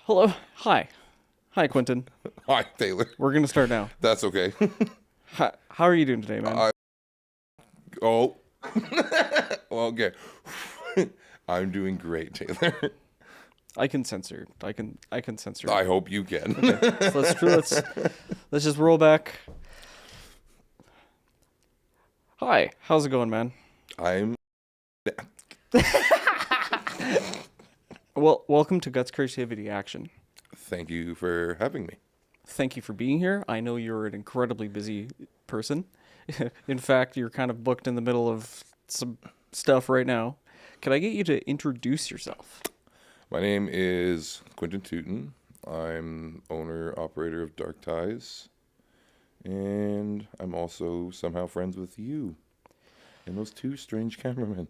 Hello. Hi. Hi, Quinton. Hi, Taylor. We're going to start now. That's okay. How are you doing today, man? Well, okay. I'm doing great, Taylor. I can censor. I can censor. I hope you can. Okay. So let's just roll back. Hi. How's it going, man? I'm... Well, welcome to Guts Creativity Action. Thank you for having me. Thank you for being here. I know you're an incredibly busy person. In fact, you're kind of booked in the middle of some stuff right now. Can I get you to introduce yourself? My name is Quinton Tutin. I'm owner, operator of Dark Ties. And I'm also somehow friends with you and those two strange cameramen.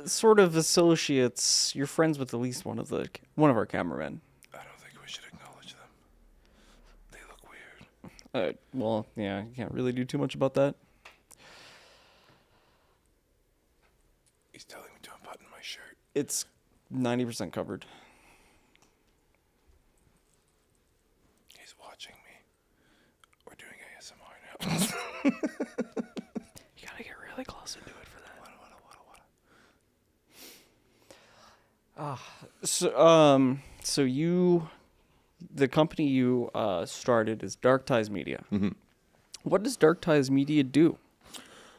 Sort of associates. You're friends with at least one of our cameramen. I don't think we should acknowledge them. They look weird. Well, yeah, you can't really do too much about that. He's telling me to unbutton my shirt. It's 90% covered. He's watching me. We're doing ASMR now. You gotta get really close into it for that. So the company you started is Dark Ties Media. Mm-hmm. What does Dark Ties Media do?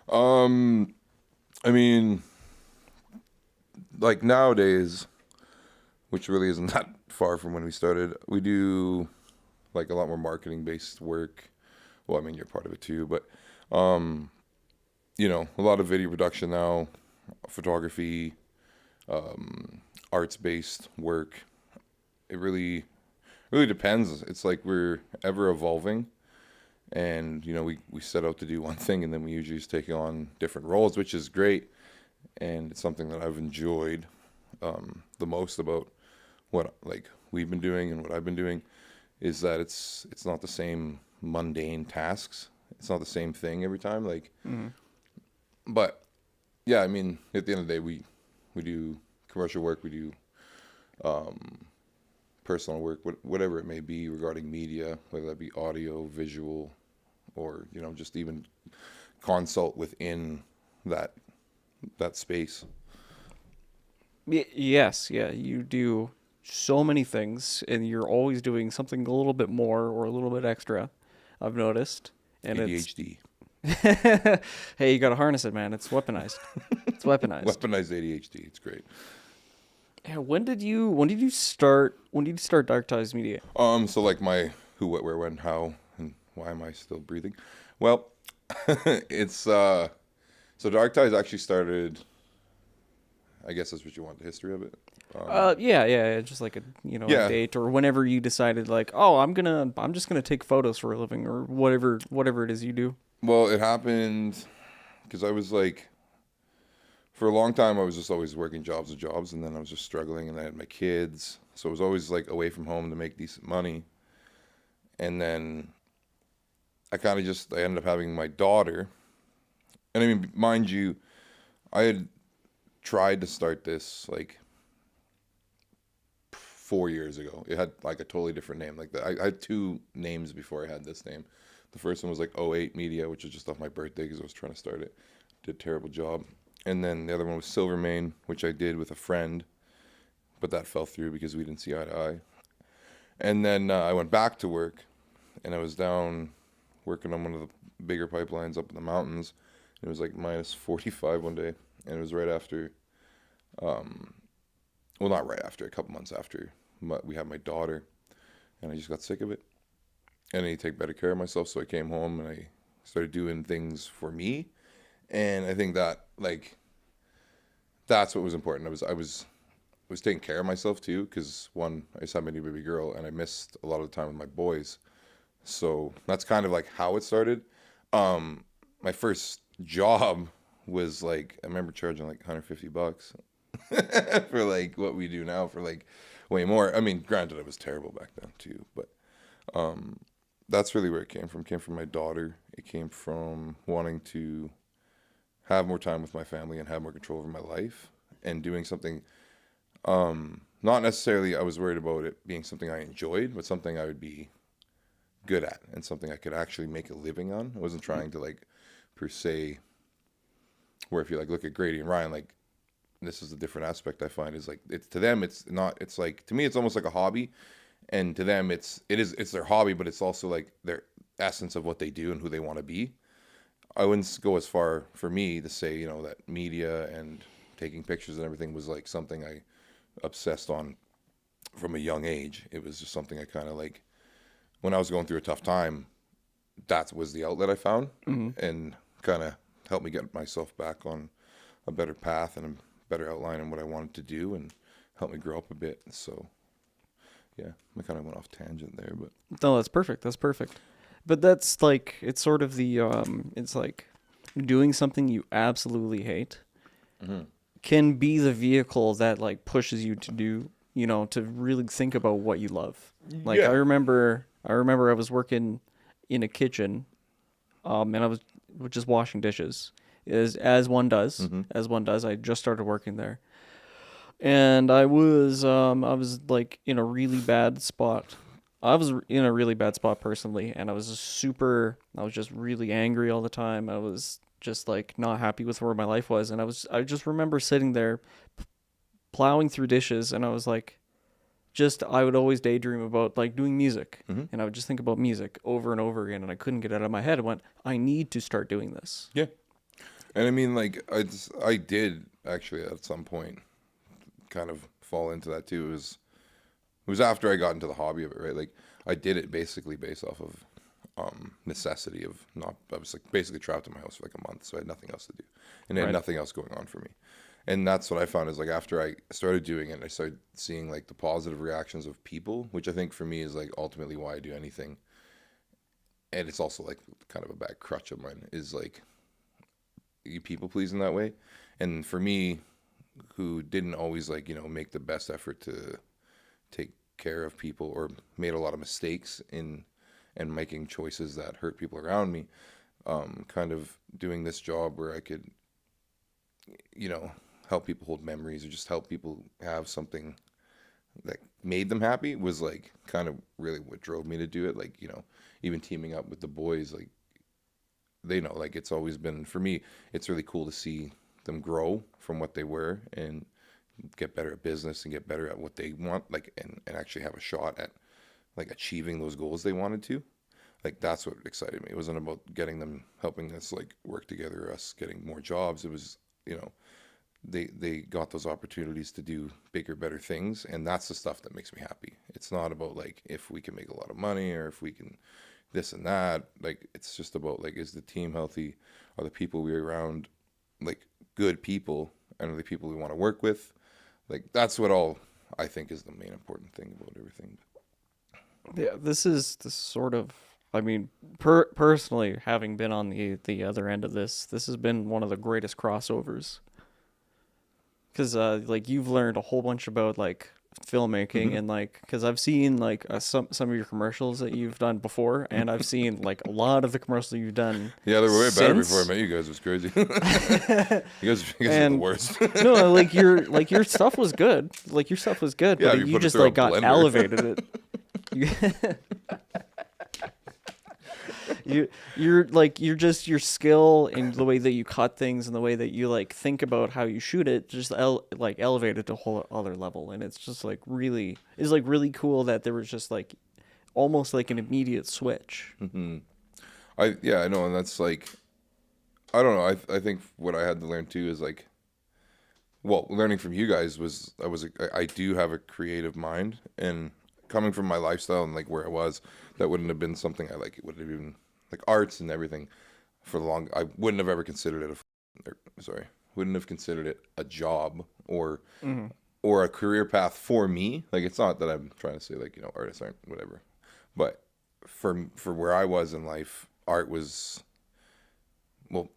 I mean, like nowadays, which really isn't that far from when we started, we do like a lot more marketing based work. Well, I mean, you're part of it too, but you know, a lot of video production now, photography, arts based work. It really depends. It's like we're ever evolving, and you know, we set out to do one thing, and then we usually just take on different roles, which is great. And it's something that I've enjoyed the most about what like we've been doing and what I've been doing is that it's not the same mundane tasks. It's not the same thing every time. Like, but yeah, I mean, at the end of the day, we do commercial work, we do personal work, whatever it may be regarding media, whether that be audio, visual, or you know, just even consult within that space. Yes, yeah, you do so many things, and you're always doing something a little bit more or a little bit extra, I've noticed. And ADHD. Hey, you gotta harness it, man. It's weaponized. It's weaponized. Weaponized ADHD. It's great. Yeah, when did you start Dark Ties Media? So like my who, what, where, when, how, and why am I still breathing? Well, it's so Dark Ties actually started. I guess that's what you want, the history of it. Yeah, just like a a date or whenever you decided like, oh, I'm just gonna take photos for a living or whatever it is you do. Well, it happened because I was like, for a long time, I was just always working jobs, and then I was just struggling, and I had my kids, so I was always like away from home to make decent money, and then I ended up having my daughter, and I mean, mind you, I had tried to start this like 4 years ago. It had like a totally different name. Like I had two names before I had this name. The first one was like 08 Media, which was just off my birthday because I was trying to start it. Did a terrible job. And then the other one was Silvermane, which I did with a friend, but that fell through because we didn't see eye to eye. And then I went back to work, and I was down working on one of the bigger pipelines up in the mountains. It was like minus 45 one day, and it was right after, well, not right after, a couple months after we had my daughter, and I just got sick of it. And I need to take better care of myself, so I came home and I started doing things for me. And I think that like that's what was important. I was taking care of myself too, because one, I just had my new baby girl, and I missed a lot of the time with my boys. So that's kind of like how it started. My first job was like, I remember charging like $150 for like what we do now for like way more. I mean, granted, I was terrible back then too, but that's really where it came from. It came from my daughter. It came from wanting to have more time with my family and have more control over my life and doing something. Not necessarily I was worried about it being something I enjoyed, but something I would be good at and something I could actually make a living on. I wasn't trying to like per se, where if you like look at Grady and Ryan, like this is a different aspect I find is like it's to them it's not, it's like to me it's almost like a hobby, and to them it's their hobby, but it's also like their essence of what they do and who they want to be. I wouldn't go as far for me to say, you know, that media and taking pictures and everything was like something I obsessed on from a young age. It was just something I kind of like when I was going through a tough time, that was the outlet I found, and kind of helped me get myself back on a better path and a better outline on what I wanted to do, and helped me grow up a bit. So yeah, I kind of went off tangent there, but No, that's perfect. That's perfect. But that's like, it's sort of the, it's like doing something you absolutely hate can be the vehicle that like pushes you to do, you know, to really think about what you love. Like Yeah. I remember I was working in a kitchen, and I was just washing dishes, as one does, as one does. I just started working there, and I was like in a really bad spot. I was in a really bad spot personally, and I was just really angry all the time. I was just like not happy with where my life was, and I just remember sitting there plowing through dishes, and I was like, I would always daydream about like doing music, and I would just think about music over and over again, and I couldn't get it out of my head. I went, I need to start doing this. yeah. And I mean, like I did actually at some point kind of fall into that too. It was after I got into the hobby of it, right? Like I did it basically based off of necessity of not. I was like basically trapped in my house for like a month, so I had nothing else to do, and I had Right. nothing else going on for me. And that's what I found is like after I started doing it, I started seeing like the positive reactions of people, which I think for me is like ultimately why I do anything. And it's also like kind of a bad crutch of mine is like you people please in that way. And for me, who didn't always like, you know, make the best effort to take care of people or made a lot of mistakes in and making choices that hurt people around me, kind of doing this job where I could, you know, help people hold memories or just help people have something that made them happy was like kind of really what drove me to do it. Like, you know, even teaming up with the boys, like they know, like it's always been for me, it's really cool to see them grow from what they were and get better at business and get better at what they want, like and actually have a shot at like achieving those goals they wanted to. Like that's what excited me. It wasn't about getting them helping us like work together, us getting more jobs. It was, you know, they got those opportunities to do bigger, better things, and that's the stuff that makes me happy. It's not about like if we can make a lot of money or if we can this and that. Like it's just about like is the team healthy? Are the people we're around like good people, and are the people we want to work with? Like that's what all I think is the main important thing about everything. Yeah, this sort of. I mean, personally, having been on the other end of this has been one of the greatest crossovers. Because like you've learned a whole bunch about like filmmaking and like because I've seen like some of your commercials that you've done before, and I've seen like a lot of the commercials you've done Yeah, they were way better before I since. met you guys. It was crazy. You guys are the And worst. no, like your stuff was good. Like your stuff was good, Yeah, but if you you put it just through a like got blender. elevated it. You, you're just your skill and the way that you cut things and the way that you like think about how you shoot it just like elevated to a whole other level, and it's just like really cool that there was just like almost like an immediate switch. I know, and that's like I don't know. I think what I had to learn too is like, well, learning from you guys was I do have a creative mind, and coming from my lifestyle and like where I was, that wouldn't have been something I like. It would have been like arts and everything for the long. I wouldn't have ever considered it wouldn't have considered it a job or a career path for me. Like it's not that I'm trying to say like, you know, artists aren't whatever, but for where I was in life, art was well,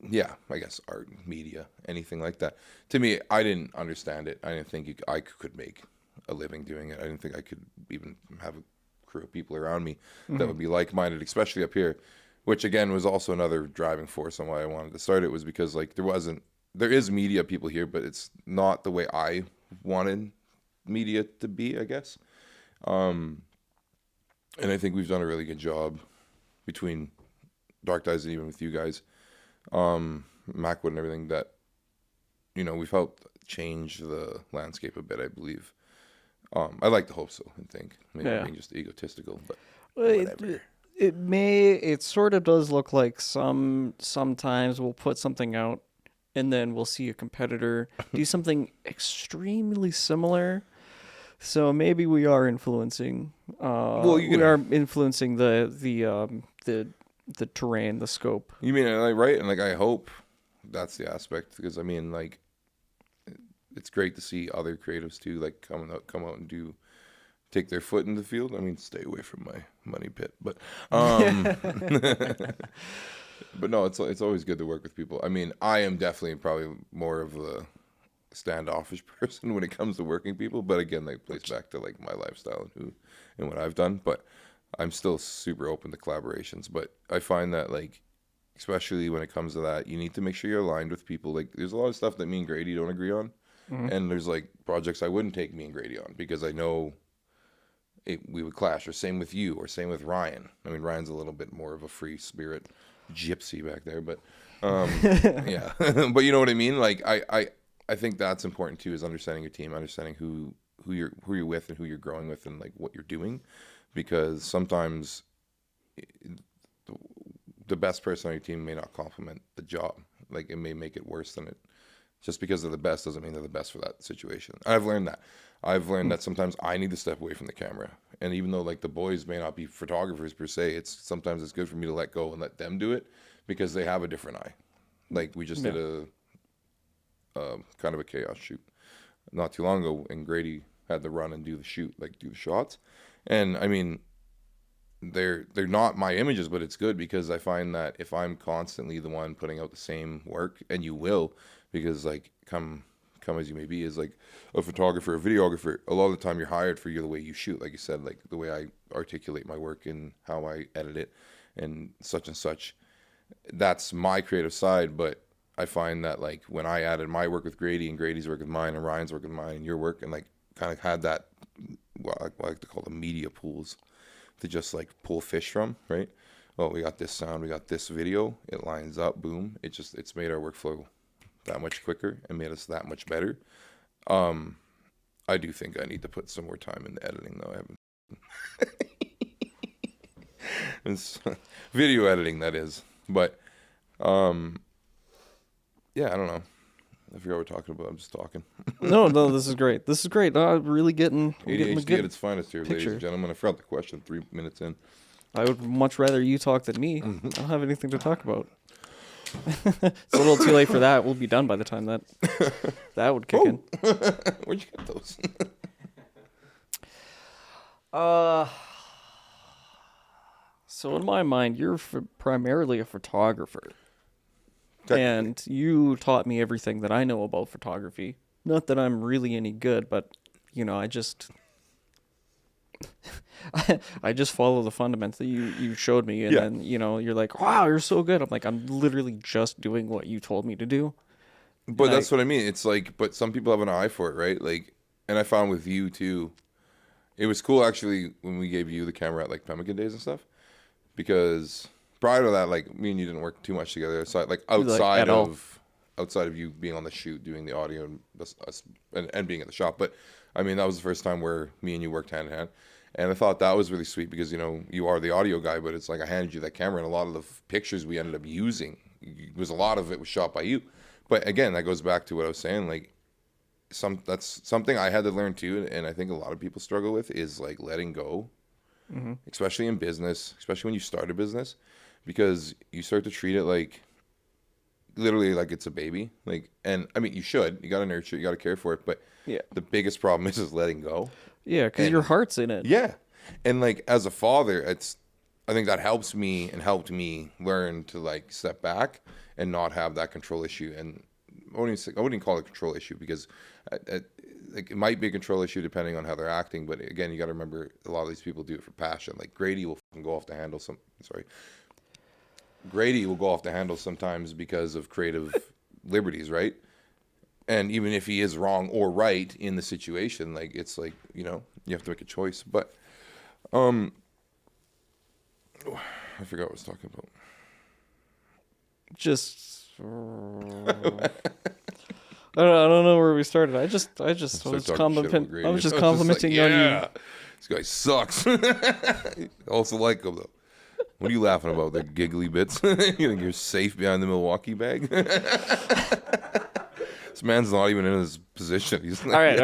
yeah, I guess art, media, anything like that. To me, I didn't understand it. I didn't think I could make a living doing it. I didn't think I could even have a crew of people around me that would be like-minded, especially up here, which again was also another driving force on why I wanted to start it, was because like there is media people here, but it's not the way I wanted media to be, I guess. And I think we've done a really good job between Dark Dies and even with you guys, Macwood and everything, that, you know, we've helped change the landscape a bit, I believe. I like to hope so and think. Maybe I'm being just egotistical, but whatever. It sort of does look like sometimes we'll put something out and then we'll see a competitor do something extremely similar. So maybe we are influencing. We are influencing the terrain, the scope. You mean like, right? And like I hope that's the aspect, because I mean, like, it's great to see other creatives too, like come out and take their foot in the field. I mean, stay away from my money pit, but but no, it's always good to work with people. I mean, I am definitely probably more of a standoffish person when it comes to working people, but again, that plays back to like my lifestyle and what I've done. But I'm still super open to collaborations. But I find that, like, especially when it comes to that, you need to make sure you're aligned with people. Like, there's a lot of stuff that me and Grady don't agree on, and there's like projects I wouldn't take me and Grady on because I know we would clash. Or same with you, or same with Ryan. I mean, Ryan's a little bit more of a free spirit gypsy back there, but yeah. But you know what I mean? Like, I think that's important too, is understanding your team, understanding who you're with and who you're growing with and like what you're doing, because sometimes the best person on your team may not complement the job. Like, it may make it worse than it. Just because they're the best doesn't mean they're the best for that situation. I've learned that. I've learned that sometimes I need to step away from the camera. And even though like the boys may not be photographers per se, sometimes it's good for me to let go and let them do it, because they have a different eye. Like, we just did a kind of a chaos shoot not too long ago, and Grady had to run and do the shoot, like do the shots. And I mean, they're not my images, but it's good because I find that if I'm constantly the one putting out the same work, and you will, because like come as you may be, is like a photographer, a videographer, a lot of the time you're hired for the way you shoot, like you said, like the way I articulate my work and how I edit it and such. That's my creative side. But I find that like when I added my work with Grady and Grady's work with mine and Ryan's work with mine and your work, and like kind of had that, what I like to call the media pools, to just like pull fish from, right? Oh, we got this sound, we got this video, it lines up, boom. It's made our workflow that much quicker and made us that much better. I do think I need to put some more time into editing, though. I haven't. It's video editing, that is. But yeah, I don't know. I forgot what we're talking about. I'm just talking. No, this is great. This is great. Really getting ADHD at its finest here, picture. ladies and gentlemen. I forgot the question 3 minutes in. I would much rather you talk than me. I don't have anything to talk about. It's a little too late for that. We'll be done by the time that would kick in. Where'd you get those? So in my mind, you're primarily a photographer. And you taught me everything that I know about photography. Not that I'm really any good, but, you know, I just follow the fundamentals that you showed me. And then, you know, you're like, wow, you're so good. I'm like, I'm literally just doing what you told me to do. But that's what I mean. It's like, but some people have an eye for it, right? Like, and I found with you too, it was cool actually when we gave you the camera at like Pemmican Days and stuff, because prior to that, like, me and you didn't work too much together. Aside, like outside of you being on the shoot, doing the audio and being at the shop. But I mean, that was the first time where me and you worked hand in hand, and I thought that was really sweet because, you know, you are the audio guy, but it's like I handed you that camera, and a lot of the pictures we ended up using, a lot of it was shot by you. But again, that goes back to what I was saying. Like, that's something I had to learn too, and I think a lot of people struggle with, is like letting go, especially in business, especially when you start a business. Because you start to treat it like, literally like it's a baby. Like, and I mean, you got to nurture it, you got to care for it. But the biggest problem is letting go. Yeah, because your heart's in it. Yeah. And like, as a father, I think that helped me learn to like step back and not have that control issue. And I wouldn't call it a control issue, because like it might be a control issue depending on how they're acting, but again, you got to remember a lot of these people do it for passion. Like Grady will fucking go off the handle Grady will go off the handle sometimes because of creative liberties, right? And even if he is wrong or right in the situation, like it's like, you know, you have to make a choice. But I forgot what I was talking about. Just I don't know where we started. I just was complimenting. I was just complimenting on you. This guy sucks. Also like him though. What are you laughing about? The giggly bits? You think you're safe behind the Milwaukee bag? This man's not even in his position. He's all right.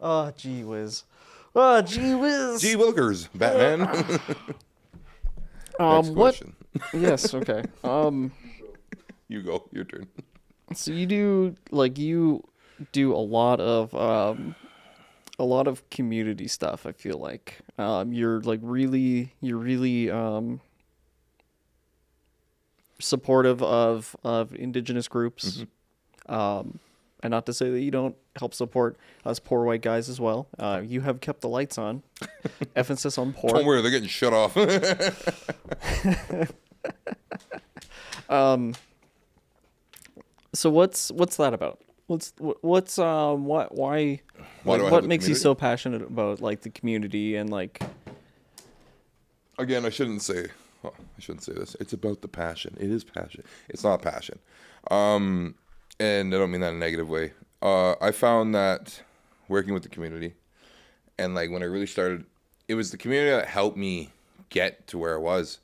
Oh, gee whiz. Gee Wilkers, Batman. Next What? question. Yes. Okay. You go. Your turn. So you do a lot of community stuff. I feel like you're really supportive of Indigenous groups. And not to say that you don't help support us poor white guys as well. You have kept the lights on. Emphasis on poor. Don't worry, they're getting shut off. So what's that about? What makes you so passionate about like the community and like? Again, I shouldn't say this. It's about the passion. It is passion. It's not passion. And I don't mean that in a negative way. I found that working with the community, and like when I really started, it was the community that helped me get to where I was.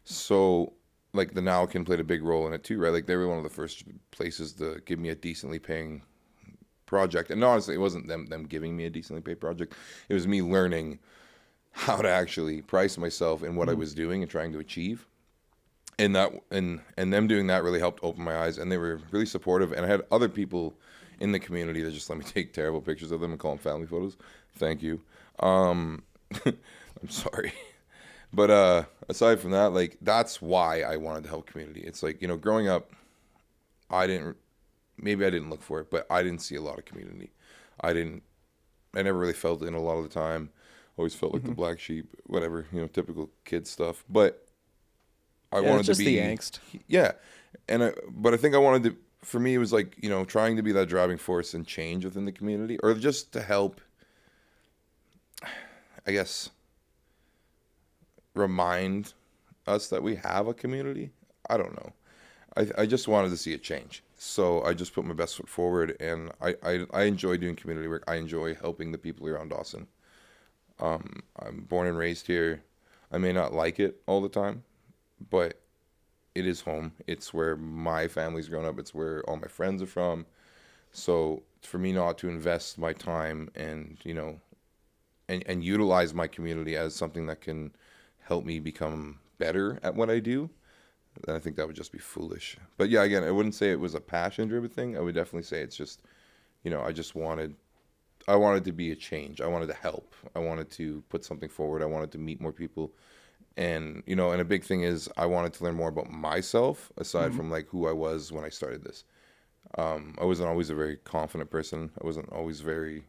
So like the Nowkin played a big role in it too, right? Like they were one of the first places to give me a decently paying project. And honestly, it wasn't them giving me a decently paid project. It was me learning how to actually price myself in what I was doing and trying to achieve. And that and them doing that really helped open my eyes, and they were really supportive. And I had other people in the community that just let me take terrible pictures of them and call them family photos. Thank you. I'm sorry. But aside from that, like that's why I wanted to help community. It's like, you know, growing up, maybe I didn't look for it, but I didn't see a lot of community. I never really felt it in a lot of the time. Always felt like the black sheep, whatever, you know, typical kid stuff. But I wanted to be the angst. Yeah. But I think I wanted to, for me, it was like, you know, trying to be that driving force and change within the community, or just to help, I guess, remind us that we have a community. I don't know. I just wanted to see it change. So I just put my best foot forward, and I enjoy doing community work. I enjoy helping the people around Dawson. I'm born and raised here. I may not like it all the time, but it is home. It's where my family's grown up. It's where all my friends are from. So for me not to invest my time and, you know, and utilize my community as something that can help me become better at what I do, then I think that would just be foolish. But yeah, again, I wouldn't say it was a passion-driven thing. I would definitely say it's just, you know, I wanted to be a change. I wanted to help. I wanted to put something forward. I wanted to meet more people. And, you know, and a big thing is I wanted to learn more about myself aside from like who I was when I started this. I wasn't always a very confident person. I wasn't always very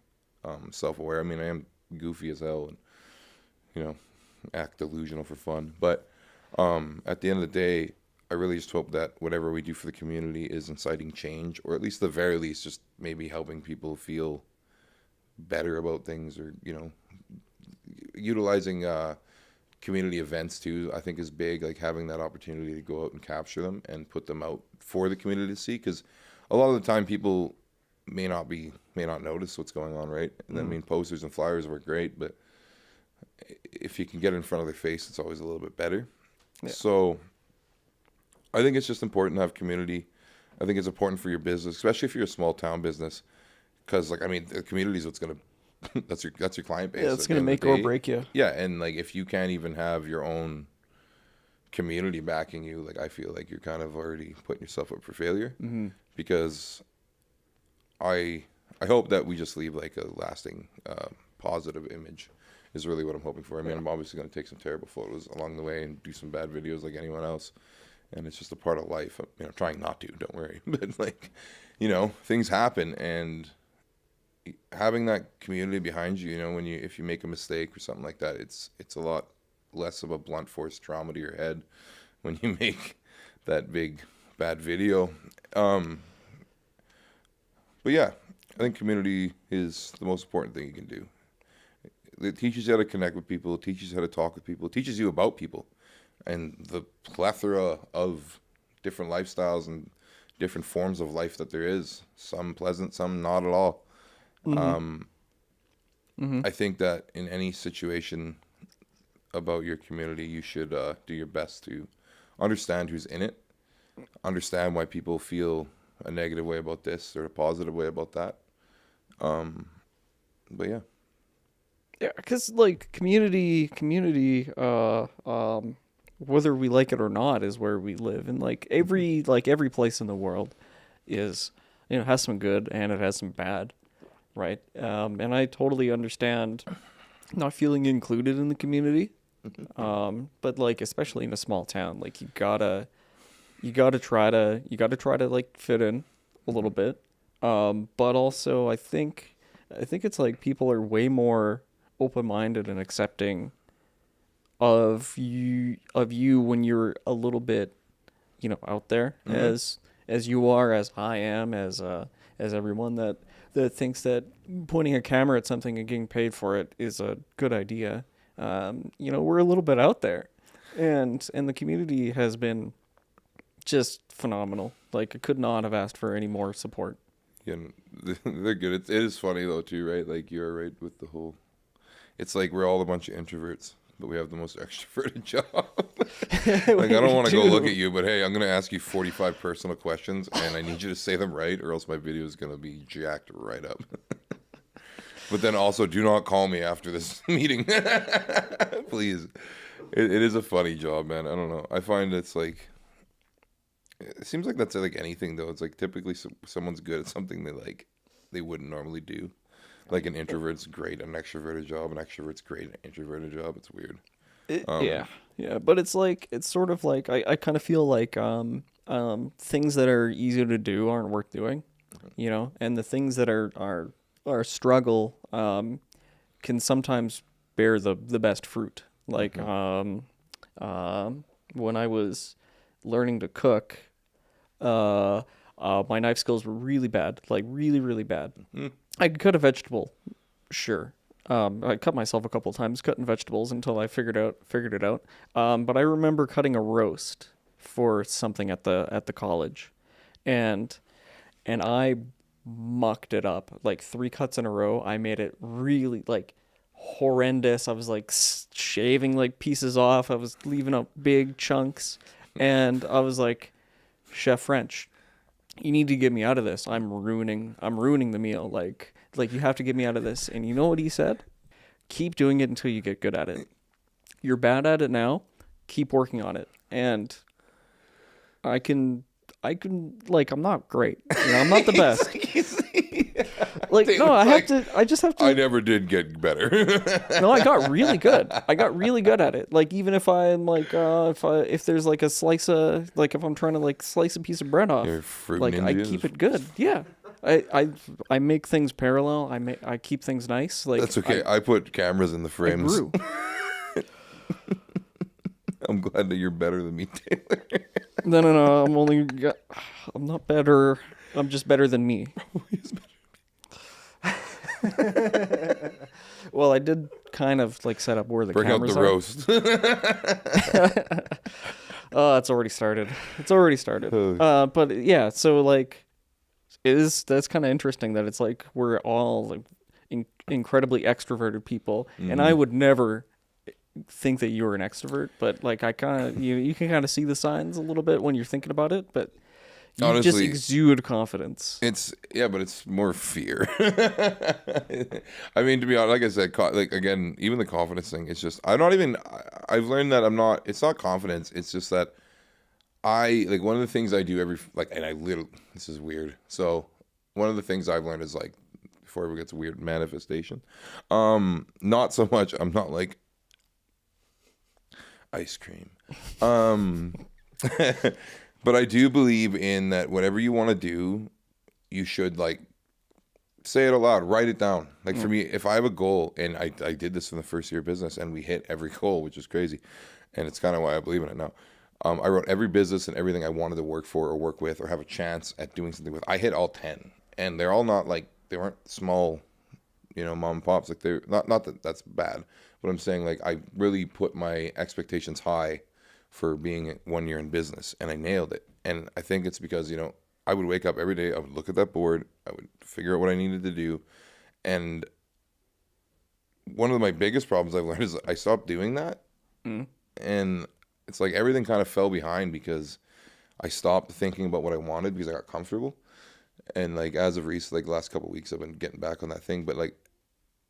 self-aware. I mean, I am goofy as hell and, you know, act delusional for fun. But at the end of the day, I really just hope that whatever we do for the community is inciting change, or at least the very least, just maybe helping people feel better about things, or, you know, utilizing community events too, I think is big, like having that opportunity to go out and capture them and put them out for the community to see, because a lot of the time people may not notice what's going on, right? And I mean, posters and flyers work great, but if you can get in front of their face, it's always a little bit better. Yeah. So I think it's just important to have community. I think it's important for your business, especially if you're a small town business, because like, I mean, the community is what's going to, that's your client base. Yeah, it's going to make or break you. Yeah. And like, if you can't even have your own community backing you, like I feel like you're kind of already putting yourself up for failure, because I hope that we just leave like a lasting positive image is really what I'm hoping for. I mean, I'm obviously going to take some terrible photos along the way and do some bad videos like anyone else. And it's just a part of life. You know, trying not to, don't worry. But like, you know, things happen, and having that community behind you, you know, if you make a mistake or something like that, it's a lot less of a blunt force trauma to your head when you make that big bad video. But yeah, I think community is the most important thing you can do. It teaches you how to connect with people, it teaches you how to talk with people, it teaches you about people and the plethora of different lifestyles and different forms of life that there is. Some pleasant, some not at all. I think that in any situation about your community, you should do your best to understand who's in it, understand why people feel a negative way about this or a positive way about that. But yeah. Yeah, because like community, whether we like it or not, is where we live, and like every place in the world is, you know, has some good and it has some bad, right? And I totally understand not feeling included in the community, but like especially in a small town, like you gotta try to like fit in a little bit, but also I think it's like people are way more open-minded and accepting of you when you're a little bit, you know, out there, as you are, as I am, as everyone that thinks that pointing a camera at something and getting paid for it is a good idea. You know, we're a little bit out there, and the community has been just phenomenal. Like I could not have asked for any more support. Yeah, they're good. It is funny though too, right? Like you're right with the whole. It's like we're all a bunch of introverts, but we have the most extroverted job. Like I don't want to go look at you, but hey, I'm gonna ask you 45 personal questions, and I need you to say them right, or else my video is gonna be jacked right up. But then also, do not call me after this meeting, please. It is a funny job, man. I don't know. I find it's like. It seems like that's like anything though. It's like typically someone's good at something they wouldn't normally do. Like an introvert's great at an extroverted job, an extrovert's great at an introverted job. It's weird. Yeah, but it's sort of like I kind of feel like things that are easy to do aren't worth doing, you know, and the things that are struggle can sometimes bear the best fruit. Like when I was learning to cook, my knife skills were really bad, like really, really bad. I could cut a vegetable, sure. I cut myself a couple of times cutting vegetables until I figured it out. But I remember cutting a roast for something at the college, and I mucked it up like 3 cuts in a row. I made it really like horrendous. I was like shaving like pieces off. I was leaving out big chunks, and I was like, Chef French, you need to get me out of this. I'm ruining the meal. Like you have to get me out of this. And you know what he said? Keep doing it until you get good at it. You're bad at it now. Keep working on it. And I can like, I'm not great. You know, I'm not the best. Like, no, I just have to. I never did get better. No, I got really good. At it. Like, even if I'm like, if there's like a slice of, like if I'm trying to like slice a piece of bread off, like I keep it good. Yeah. I make things parallel. I keep things nice. Like that's okay. I put cameras in the frames. I grew. I'm glad that you're better than me, Taylor. No. I'm not better. I'm just better than me. Well, I did kind of like set up where the cameras are. Bring out the roast. Oh, it's already started. But yeah, so like, that's kind of interesting that it's like we're all like incredibly extroverted people, and I would never think that you were an extrovert, but like I kind of you can kind of see the signs a little bit when you're thinking about it, but. You honestly, just exude confidence. But it's more fear. I mean, to be honest, like I said, like again, even the confidence thing, it's just I've learned that it's not confidence. It's just that like one of the things I do this is weird. So one of the things I've learned is like, before we get to weird manifestation, not so much, I'm not like ice cream. But I do believe in that whatever you want to do, you should like say it aloud, write it down. Like for me, if I have a goal, and I did this in the first year of business, and we hit every goal, which is crazy, and it's kind of why I believe in it now. I wrote every business and everything I wanted to work for or work with or have a chance at doing something with. I hit all 10, and they're all not like, they weren't small, you know, mom and pops. Like they're not that that's bad, but I'm saying like I really put my expectations high for being 1 year in business, and I nailed it. And I think it's because, you know, I would wake up every day, I would look at that board, I would figure out what I needed to do. And one of my biggest problems I've learned is I stopped doing that. And it's like everything kind of fell behind because I stopped thinking about what I wanted because I got comfortable. And like as of recent, like the last couple of weeks, I've been getting back on that thing. But like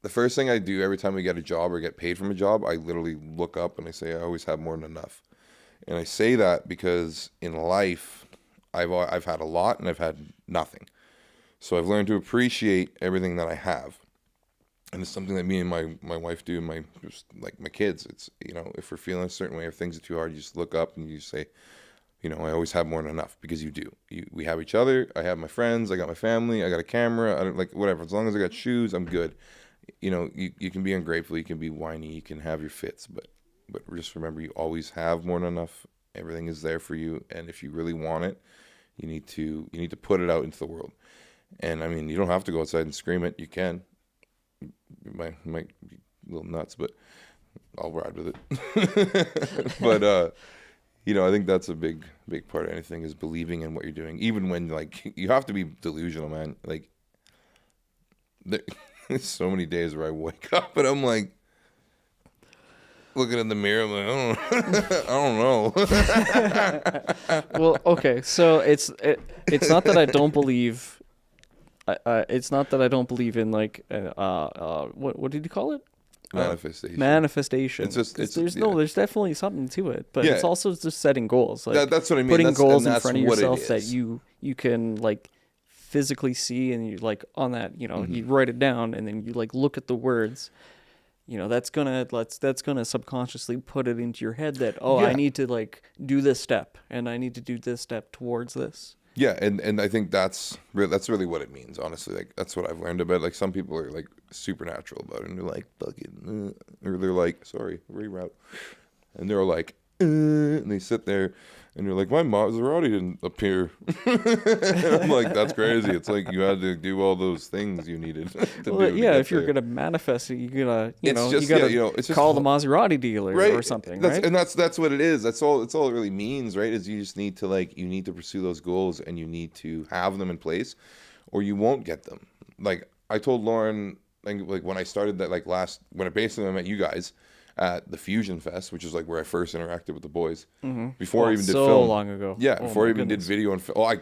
the first thing I do every time we get a job or get paid from a job, I literally look up and I say, I always have more than enough. And I say that because in life, I've had a lot and I've had nothing. So I've learned to appreciate everything that I have. And it's something that me and my wife do, and just like my kids. It's, you know, if we're feeling a certain way, if things are too hard, you just look up and you say, you know, I always have more than enough, because you do. We have each other. I have my friends. I got my family. I got a camera. I don't like whatever. As long as I got shoes, I'm good. You know, you can be ungrateful. You can be whiny. You can have your fits, but just remember, you always have more than enough. Everything is there for you, and if you really want it, you need to put it out into the world. And I mean, you don't have to go outside and scream it. You can. You might be a little nuts, but I'll ride with it. But you know, I think that's a big part of anything, is believing in what you're doing, even when like you have to be delusional, man. Like there's so many days where I wake up and I'm like, looking in the mirror, I'm like, I don't know. Well, okay, so it's not that I don't believe. It's not that I don't believe in like what did you call it? Manifestation. It's just there's definitely something to it, but Yeah. it's also just setting goals. Like That's what I mean. Putting goals in that's front of what it yourself that is. you can like physically see, and you like on that, you know, you write it down, and then you like look at the words. You know, that's gonna subconsciously put it into your head that, oh, Yeah. I need to like do this step, and I need to do this step towards this. Yeah, and I think that's really what it means, honestly. Like that's what I've learned about. Like some people are like supernatural about it, and they're like fucking, or they're like, sorry, reroute, and they're like, and they sit there, and you're like, my Maserati didn't appear. And I'm like, that's crazy. It's like you had to do all those things you needed to do. Well, to yeah, get if you're there. gonna manifest it, you're gonna, It's just call the Maserati dealer or something, right? And that's what it is. That's all it really means, right? Is you just need to you need to pursue those goals, and you need to have them in place, or you won't get them. Like I told Lauren, like when I started that, like when I met you guys at the Fusion Fest, which is like where I first interacted with the boys before I even did so film. long ago. Yeah, Oh, before I my even did goodness. video and film.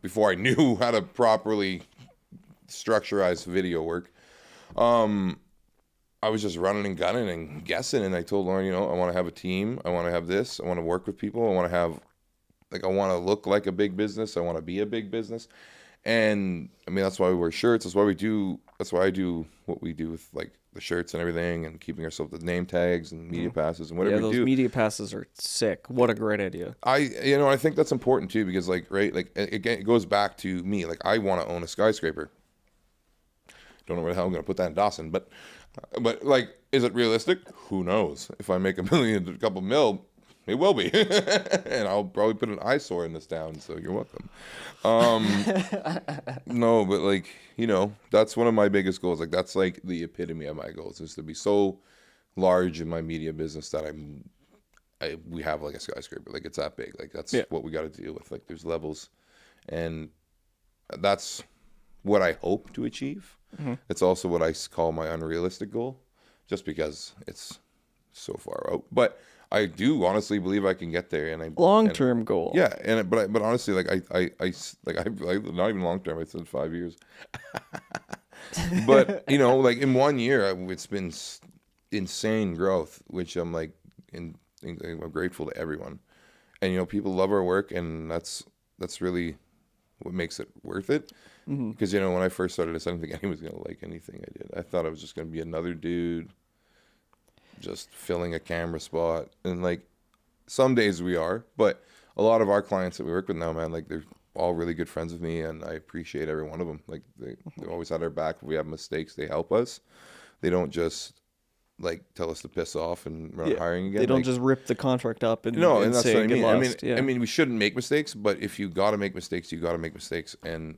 Before I knew how to properly structurize video work. I was just running and gunning and guessing, and I told Lauren, you know, I want to have a team. I want to have this. I want to work with people. I want to have, I want to look like a big business. I want to be a big business. And I mean, that's why we wear shirts. That's why I do what we do with like the shirts and everything, and keeping ourselves with name tags and media passes and whatever Yeah, we those do. media passes are sick. What a great idea. I think that's important too, because like, right, like again, it goes back to me. Like I want to own a skyscraper. Don't know where the hell I'm going to put that in Dawson, but like, is it realistic? Who knows? If I make a couple mil, it will be. And I'll probably put an eyesore in this town, so you're welcome. No, but like, you know, that's one of my biggest goals. Like that's like the epitome of my goals, is to be so large in my media business that we have like a skyscraper. Like it's that big. Like that's what we got to deal with. Like there's levels, and that's what I hope to achieve. It's also what I call my unrealistic goal, just because it's so far out. But I do honestly believe I can get there, and Long-term goal. Yeah, but honestly, like I not even long term. I said 5 years. But you know, like in 1 year, it's been insane growth, which I'm like, I'm grateful to everyone, and you know, people love our work, and that's really what makes it worth it. Because you know, when I first started this, I didn't think anyone was gonna like anything I did. I thought I was just gonna be another dude just filling a camera spot, and like some days we are, but a lot of our clients that we work with now, man, like all really good friends with me, and I appreciate every one of them. Like they always had our back. If we have mistakes, they help us. They don't just like tell us to piss off and we're not hiring again. They don't like, just rip the contract up and no, and that's say what I mean. lost. I mean, we shouldn't make mistakes, but if you got to make mistakes, you got to make mistakes, and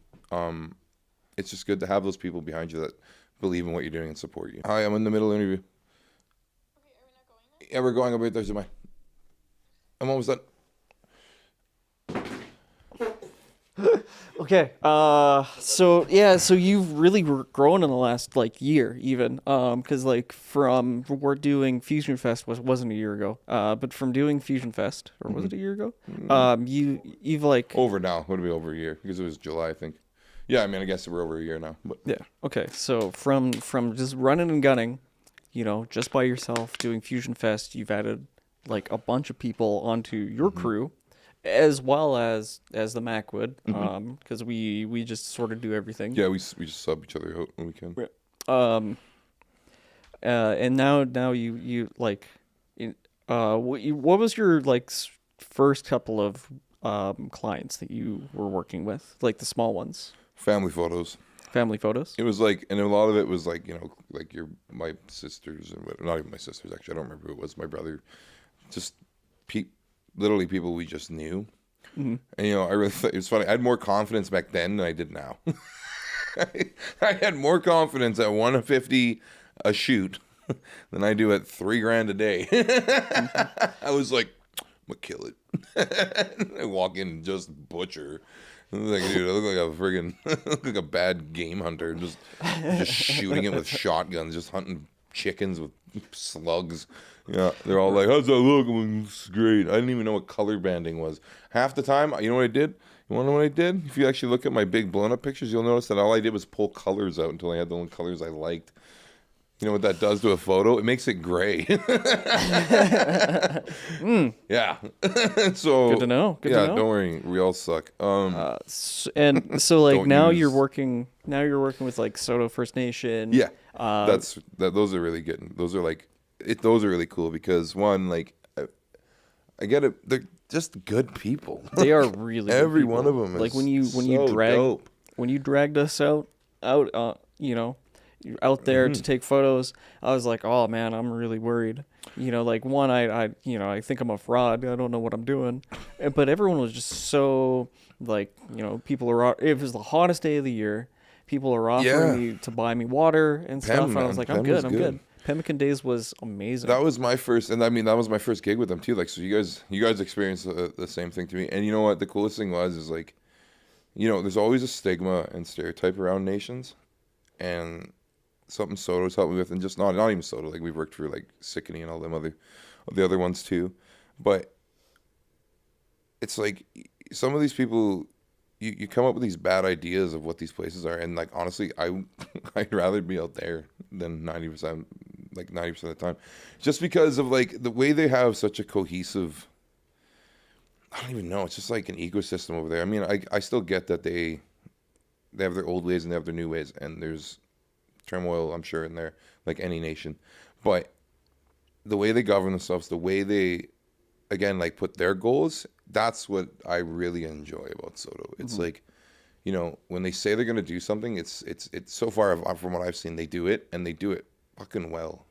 it's just good to have those people behind you that believe in what you're doing and support you. Hi, I'm in the middle of the interview. Okay, are we not going now? Yeah, we're going over Thursday. Bye. I'm almost done. Okay. So you've really grown in the last like year, even. Because like from we're doing Fusion Fest wasn't a year ago. But from doing Fusion Fest, or was it a year ago? You've like Over now. Would be over a year because it was July, I think. Yeah, I mean, I guess we're over a year now. But yeah. Okay. So from just running and gunning, just by yourself doing Fusion Fest, you've added like a bunch of people onto your crew. As well as the Mac would, because we just sort of do everything. yeah, we just sub each other out when we can. And now you like, what was your like first couple of clients that you were working with, like the small ones? Family photos. Family photos. It was like, and a lot of it was like, like my sisters and not even my sisters actually. I don't remember who it was. My brother, just literally people we just knew. And I really thought it was funny. I had more confidence back then than I did now. I had more confidence at 150 a shoot than I do at $3,000 a day. I was like, I'm gonna kill it. I walk in and just butcher. I was like, dude, I look like a friggin' look like a bad game hunter, just shooting it with shotguns, just hunting chickens with slugs. Yeah, they're all like, how's that look? I'm like, it's great. I didn't even know what color banding was. Half the time, you know what I did? You want to know what I did? If you actually look at my big blown up pictures, you'll notice that all I did was pull colors out until I had the only colors I liked. You know what that does to a photo? It makes it gray. Yeah. So Good to know. Good to know. Don't worry. We all suck. So like Don't now use- you're working with like Soto First Nation. Yeah. Those are really good. Those are like those are really cool because one, like I get it, they're just good people. They are really good Every people. one of them is like when you dope. when you dragged us out you're out there to take photos. I was like, oh man, I'm really worried. Like one, I think I'm a fraud. I don't know what I'm doing. But everyone was just so like, people are. It was the hottest day of the year. People are offering me to buy me water and stuff. And I was like, I'm good. Pemmican Days was amazing. That was my first, and I mean that was my first gig with them too. Like, so you guys experienced the same thing to me. And you know what? The coolest thing is like, there's always a stigma and stereotype around nations, and something Soto's helped me with, and just not even Soto. Like we've worked for like Sickany and all the other ones too, but it's like some of these people. You come up with these bad ideas of what these places are, and like honestly, I'd rather be out there than 90% of the time, just because of like the way they have such a cohesive. I don't even know. It's just like an ecosystem over there. I mean, I still get that they have their old ways and they have their new ways, and there's turmoil, I'm sure, in there, like any nation, but the way they govern themselves, the way they, again, like put their goals. That's what I really enjoy about Soto. It's like, when they say they're going to do something, it's so far from what I've seen, they do it, and they do it fucking well.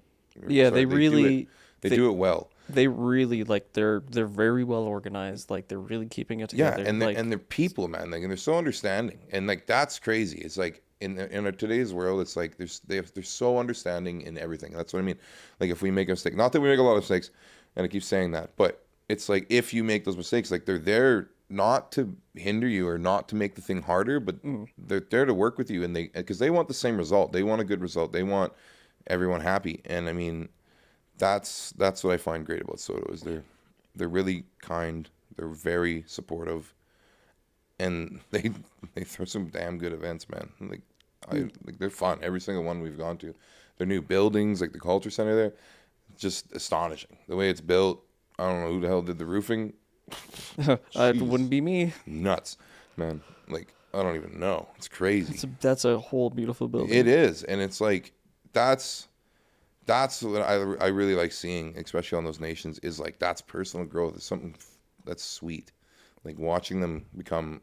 Yeah, they do it well. They really like they're very well organized. Like they're really keeping it together. Yeah, and they're people, man. Like, and they're so understanding, and like that's crazy. It's like in today's world, it's like they're so understanding in everything. That's what I mean. Like if we make a mistake, not that we make a lot of mistakes, and I keep saying that, but it's like if you make those mistakes, like they're there not to hinder you or not to make the thing harder, but they're there to work with you, and because they want the same result. They want a good result. They want everyone happy, and I mean, that's what I find great about Soto is they're really kind. They're very supportive, and they throw some damn good events, man. Like they're fun. Every single one we've gone to, their new buildings, like the culture center there, just astonishing. The way it's built. I don't know who the hell did the roofing. It wouldn't be me. Nuts, man. Like, I don't even know. It's crazy. That's a whole beautiful building. It is. And it's like, that's what I really like seeing, especially on those nations, is like, that's personal growth. It's something that's sweet. Like watching them become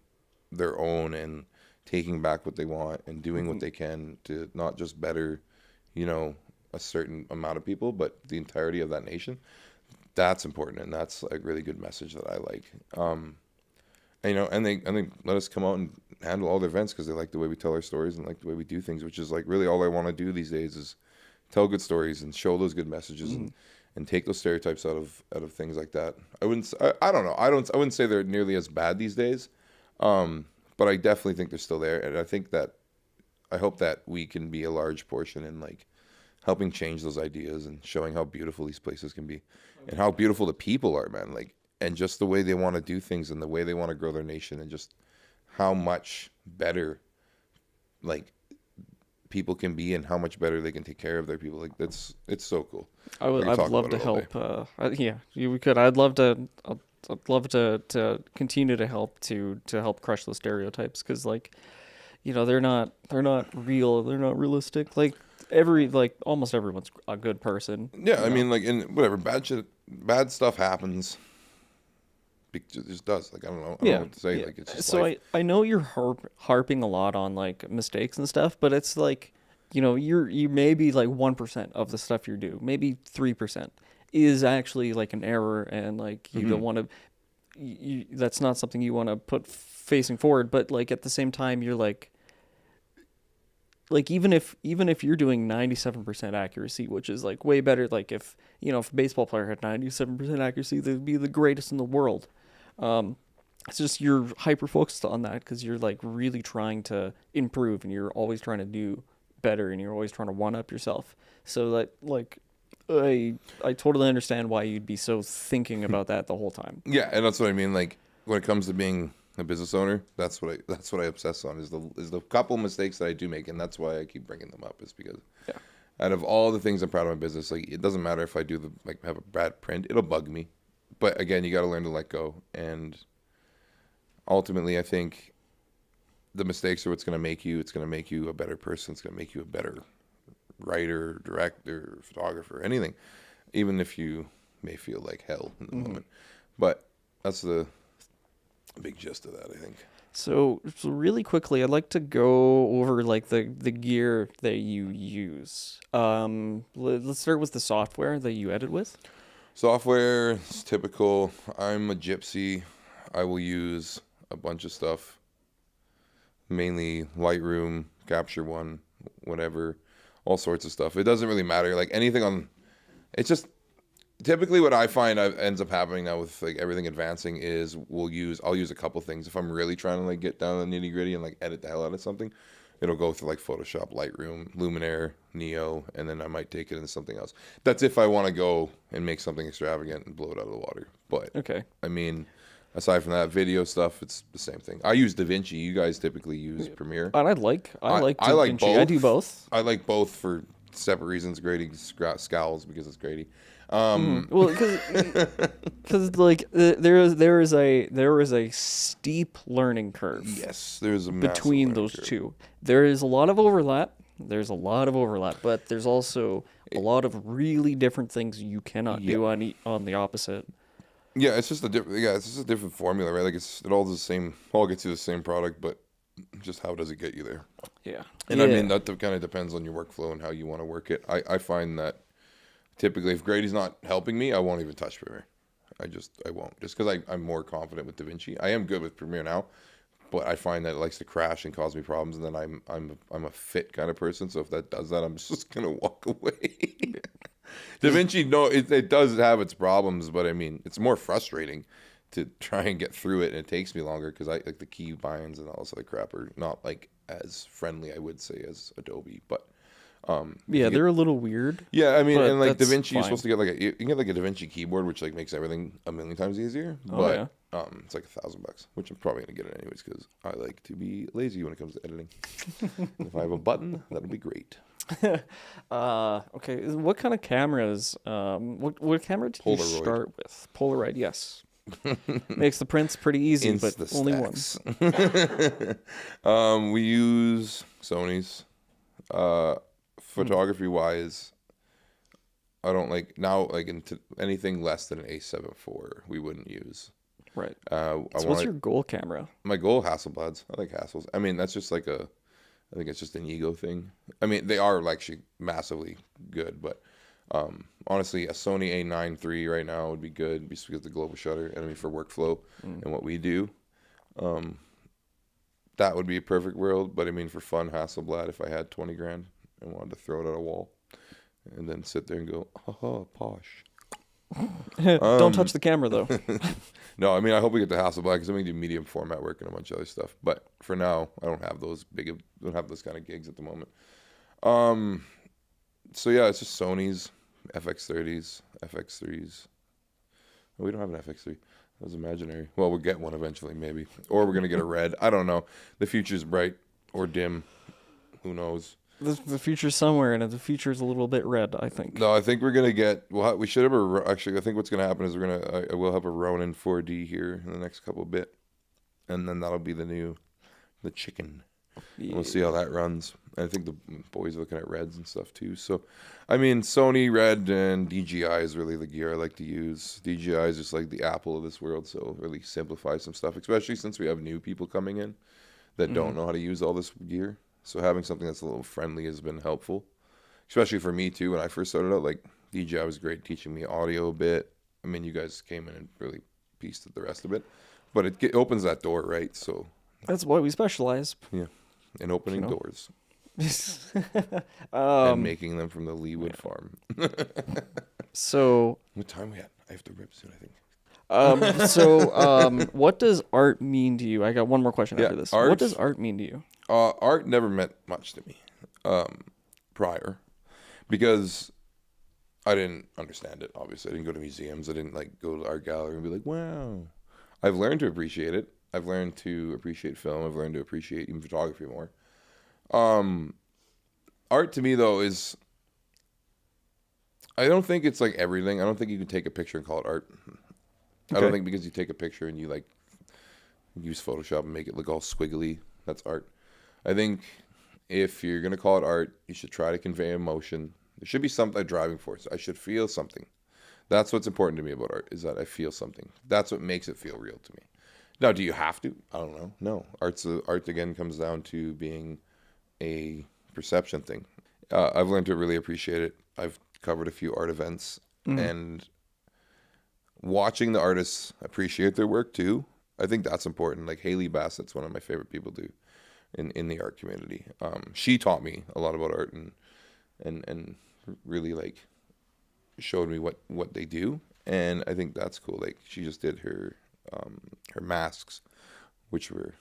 their own and taking back what they want and doing what they can to not just better, you know, a certain amount of people, but the entirety of that nation. That's important, and that's a really good message that I like. And, you know, and they let us come out and handle all the events because they like the way we tell our stories and like the way we do things, which is like really all I want to do these days is tell good stories and show those good messages and take those stereotypes out of things like that. I don't know. I wouldn't say they're nearly as bad these days, but I definitely think they're still there, and I hope that we can be a large portion in like helping change those ideas and showing how beautiful these places can be and how beautiful the people are, man. Like, and just the way they want to do things and the way they want to grow their nation and just how much better like people can be and how much better they can take care of their people. Like it's so cool. I'd love to help. Yeah, we could. I'd love to continue to help crush those stereotypes because like, you know, they're not real. They're not realistic. Like almost everyone's a good person. Yeah, I mean, like, in whatever bad stuff happens. It just does. Like, I don't know what to say. Yeah. Like, it's just so life. I know you're harping a lot on like mistakes and stuff, but it's like, you know, you maybe like 1% of the stuff you do, maybe 3% is actually like an error, and like you don't want to. That's not something you want to put facing forward, but like at the same time, you're like even if you're doing 97% accuracy, which is like way better, like if, you know, if a baseball player had 97% accuracy, they'd be the greatest in the world. It's just you're hyper focused on that because you're like really trying to improve and you're always trying to do better and you're always trying to one up yourself. So that like I totally understand why you'd be so thinking about that the whole time. Yeah, and that's what I mean. Like when it comes to being a business owner, that's what I obsess on is the couple mistakes that I do make, and that's why I keep bringing them up. Is because out of all the things I'm proud of my business, like it doesn't matter if I do have a bad print, it'll bug me. But again, you got to learn to let go, and ultimately, I think the mistakes are what's going to make you. It's going to make you a better person. It's going to make you a better writer, director, photographer, anything, even if you may feel like hell in the moment. But that's the big gist of that, I think. So really quickly, I'd like to go over like the gear that you use. Let's start with the software that you edit with. Software is typical. I'm a gypsy. I will use a bunch of stuff, mainly Lightroom, Capture One, whatever, all sorts of stuff. It doesn't really matter. Like anything on, it's just typically what I find ends up happening now with like everything advancing is I'll use a couple things. If I'm really trying to like get down to the nitty gritty and like edit the hell out of something, it'll go through like Photoshop, Lightroom, Luminaire, Neo, and then I might take it into something else. That's if I want to go and make something extravagant and blow it out of the water. But okay, I mean, aside from that, video stuff, it's the same thing. I use DaVinci. You guys typically use Premiere. And I like DaVinci. I like both. I do both. I like both for separate reasons. Grady scowls because it's Grady. Well, because like there is a steep learning curve. Yes, there's a between those two. There is a lot of overlap. But there's also a lot of really different things you cannot do on the opposite. Yeah, it's just a different formula, right? Like it all gets you the same product, but just how does it get you there? Yeah, and I mean that kind of depends on your workflow and how you want to work it. I find that typically, if Grady's not helping me, I won't even touch Premiere. I won't, just because I'm more confident with DaVinci. I am good with Premiere now, but I find that it likes to crash and cause me problems, and then I'm a fit kind of person. So if that does that, I'm just gonna walk away. DaVinci, no, it does have its problems, but I mean, it's more frustrating to try and get through it, and it takes me longer because I like the key binds and all this other crap are not like as friendly, I would say, as Adobe, but. They're a little weird. Yeah, I mean, and like DaVinci, you're supposed to get you can get like a DaVinci keyboard, which like makes everything a million times easier. But it's like $1,000, which I'm probably gonna get it anyways because I like to be lazy when it comes to editing. If I have a button, that'll be great. Okay, what kind of cameras? What camera did you start with? Polaroid, yes. Makes the prints pretty easy, but only one. We use Sony's. Photography wise, I don't like now, like into anything less than an A7 IV we wouldn't use. Right. I So what's want your goal camera? my goal Hasselblads. I like Hassels. I mean, that's just like I think it's just an ego thing. I mean, they are actually massively good, but honestly, a Sony A9 III right now would be good just because of the global shutter. And I mean, for workflow and what we do, that would be a perfect world. But I mean, for fun, Hasselblad, if I had 20 grand and wanted to throw it at a wall and then sit there and go, haha, posh. Don't touch the camera though. No, I mean, I hope we get the Hasselblad because then we can do medium format work and a bunch of other stuff. But for now, I don't have those kind of gigs at the moment. So yeah, it's just Sony's, FX30s, FX3s. Oh, we don't have an FX3. That was imaginary. Well, we'll get one eventually, maybe. Or we're going to get a red. I don't know. The future's bright or dim. Who knows? The future's somewhere, and the future's a little bit red, I think. No, I think we're going to get... Well, we should have actually, I think what's going to happen is I will have a Ronin 4D here in the next couple bit. And then that'll be the chicken. Yeah. We'll see how that runs. I think the boys are looking at reds and stuff too. So, I mean, Sony Red and DJI is really the gear I like to use. DJI is just like the Apple of this world, so it really simplifies some stuff, especially since we have new people coming in that don't know how to use all this gear. So having something that's a little friendly has been helpful, especially for me too. When I first started out, like DJI was great teaching me audio a bit. I mean, you guys came in and really pieced at the rest of it, but it opens that door, right? So that's why we specialize. Yeah, in opening doors. And making them from the Leewood farm. So what time we at? I have to rip soon, I think. What does art mean to you? I got one more question after this. What does art mean to you? Art never meant much to me prior, because I didn't understand it. Obviously, I didn't go to museums. I didn't like go to art gallery and be like, wow. I've learned to appreciate it. I've learned to appreciate film. I've learned to appreciate even photography more. Art to me though is, I don't think it's like everything. I don't think you can take a picture and call it art. Okay. I don't think because you take a picture and you like use Photoshop and make it look all squiggly, that's art. I think if you're going to call it art, you should try to convey emotion. There should be something driving force. I should feel something. That's what's important to me about art, is that I feel something. That's what makes it feel real to me. Now, do you have to? I don't know. No. Art again comes down to being a perception thing. I've learned to really appreciate it. I've covered a few art events, and watching the artists appreciate their work too, I think that's important. Like Haley Bassett's one of my favorite people to in the art community. She taught me a lot about art and really like showed me what they do, and I think that's cool. Like she just did her masks, which were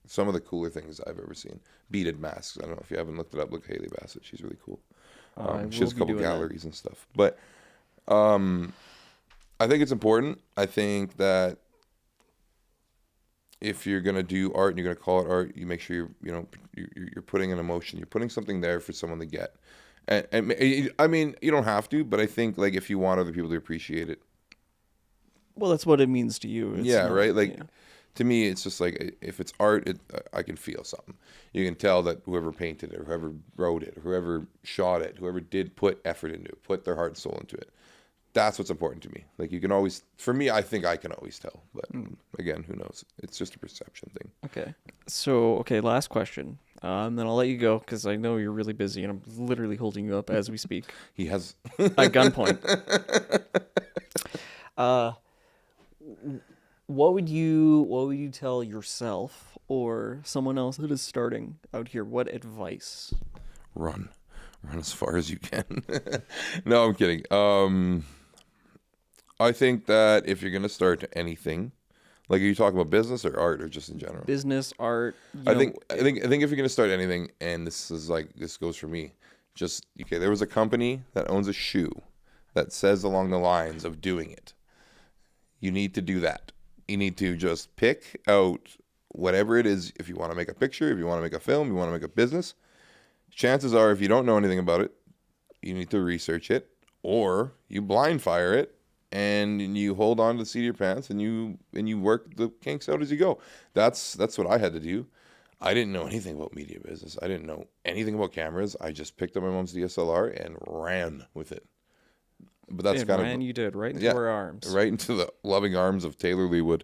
some of the cooler things I've ever seen. Beaded masks. I don't know if you haven't looked it up. Look, Haley Bassett. She's really cool. She has a couple galleries and stuff. But I think it's important. I think that if you're gonna do art and you're gonna call it art, you make sure you're putting an emotion. You're putting something there for someone to get. And I mean, you don't have to, but I think like if you want other people to appreciate it. Well, that's what it means to you. It's right. Like to me, it's just like if it's art, I can feel something. You can tell that whoever painted it, or whoever wrote it, or whoever shot it, whoever did put effort into it, put their heart and soul into it. That's what's important to me. Like you can always, for me, I think I can always tell. But again, who knows? It's just a perception thing. Okay. So, last question. Then I'll let you go because I know you're really busy and I'm literally holding you up as we speak. He has at gunpoint. What would you tell yourself or someone else that is starting out here? What advice? Run as far as you can. No, I'm kidding. I think that if you're gonna start anything, like are you talking about business or art or just in general? Business, art. I think if you're gonna start anything, and this goes for me. There was a company that owns a shoe that says along the lines of doing it. You need to do that. You need to just pick out whatever it is. If you want to make a picture, if you want to make a film, you want to make a business, chances are if you don't know anything about it, you need to research it, or you blind fire it and you hold on to the seat of your pants and you work the kinks out as you go. That's what I had to do. I didn't know anything about media business. I didn't know anything about cameras. I just picked up my mom's DSLR and ran with it. but that's And kind Ryan, of you did right into yeah, our arms. right into the loving arms of Taylor Leewood.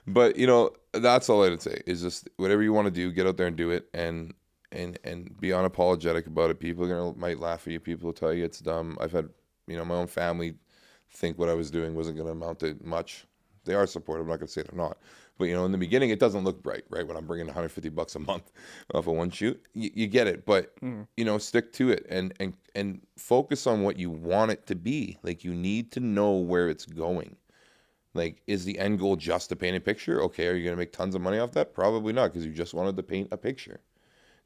But you know, that's all I'd say is just whatever you want to do, get out there and do it, and be unapologetic about it. People might laugh at you. People will tell you it's dumb. I've had, you know, my own family think what I was doing wasn't going to amount to much. They are supportive. I'm not going to say they're not. But, you know, in the beginning, it doesn't look bright, right? When I'm bringing $150 a month off of one shoot, you get it. But, you know, stick to it and focus on what you want it to be. Like, you need to know where it's going. Like, is the end goal just to paint a picture? Okay, are you going to make tons of money off that? Probably not, because you just wanted to paint a picture.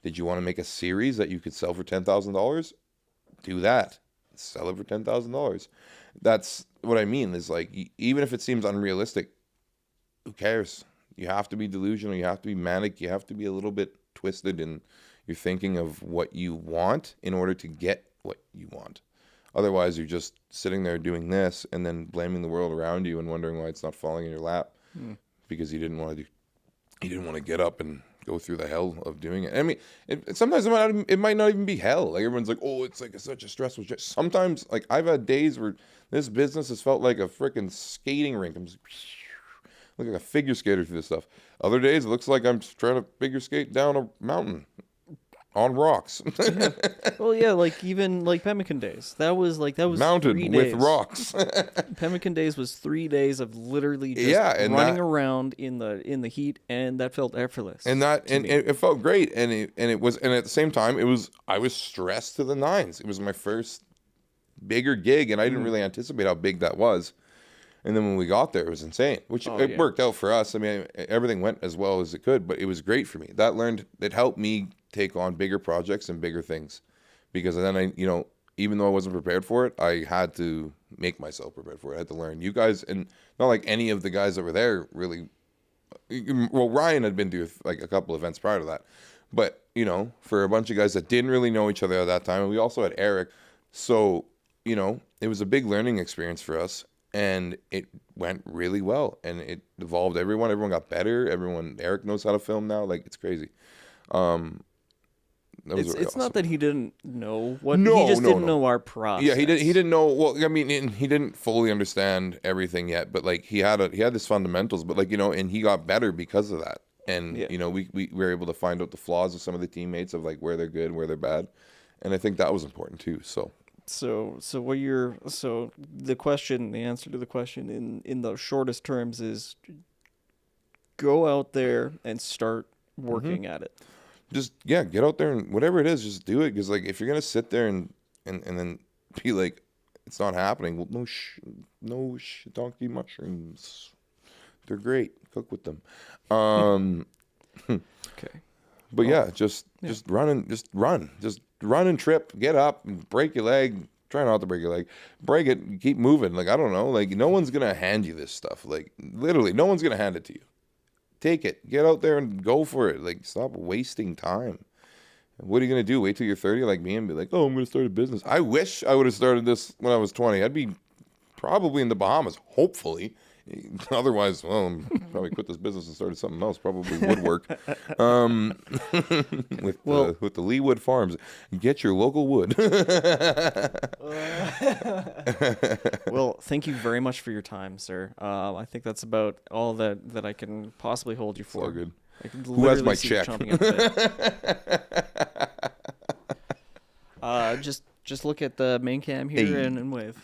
Did you want to make a series that you could sell for $10,000? Do that. Sell it for $10,000. That's what I mean, is like, even if it seems unrealistic, who cares? You have to be delusional. You have to be manic. You have to be a little bit twisted in your thinking of what you want in order to get what you want. Otherwise, you're just sitting there doing this and then blaming the world around you and wondering why it's not falling in your lap because you didn't want to get up and go through the hell of doing it. I mean, sometimes it might not even be hell. Like, everyone's like, oh, it's like such a stressful job. Sometimes, like, I've had days where this business has felt like a freaking skating rink. I'm just looking like a figure skater through this stuff. Other days, it looks like I'm trying to figure skate down a mountain on rocks. Yeah. Well, yeah, like even like Pemmican Days. That was mounted 3 with days. rocks. Pemmican Days was 3 days of literally just running around in the heat, and that felt effortless. And it felt great, and it was, and at the same time, I was stressed to the nines. It was my first bigger gig, and I didn't really anticipate how big that was. And then when we got there, it was insane, which it worked out for us. I mean, everything went as well as it could, but it was great for me. It helped me take on bigger projects and bigger things, because then you know, even though I wasn't prepared for it, I had to make myself prepared for it. I had to learn. You guys, and not like any of the guys that were there really, well, Ryan had been to like a couple events prior to that, but you know, for a bunch of guys that didn't really know each other at that time, and we also had Eric, so you know, it was a big learning experience for us. And it went really well, and it evolved. Everyone got better. Eric knows how to film now. Like, it's crazy. It's not that he didn't know what he just didn't know our process. Yeah, he didn't know. Well, I mean, he didn't fully understand everything yet, but like he had his fundamentals. But like, you know, and he got better because of that. And you know, we were able to find out the flaws of some of the teammates, of like where they're good, where they're bad, and I think that was important too. So the answer to the question in the shortest terms is go out there and start working at it. Just get out there and whatever it is, just do it. Because like, if you're gonna sit there and then be like, it's not happening. Well, no shiitake mushrooms. They're great. Cook with them. Okay. But just run and trip, get up, and break your leg. Try not to break your leg. Break it, and keep moving. Like, I don't know. Like, no one's going to hand you this stuff. Like, literally, no one's going to hand it to you. Take it. Get out there and go for it. Like, stop wasting time. What are you going to do? Wait till you're 30 like me and be like, oh, I'm going to start a business. I wish I would have started this when I was 20. I'd be probably in the Bahamas, hopefully. Otherwise, well, I'm probably quit this business and started something else. Probably woodwork. With the Leewood Farms. Get your local wood. Well, thank you very much for your time, sir. I think that's about all that I can possibly hold you for. All good. I can Who has my see you check? chomping at the bit. Just look at the main cam here and wave.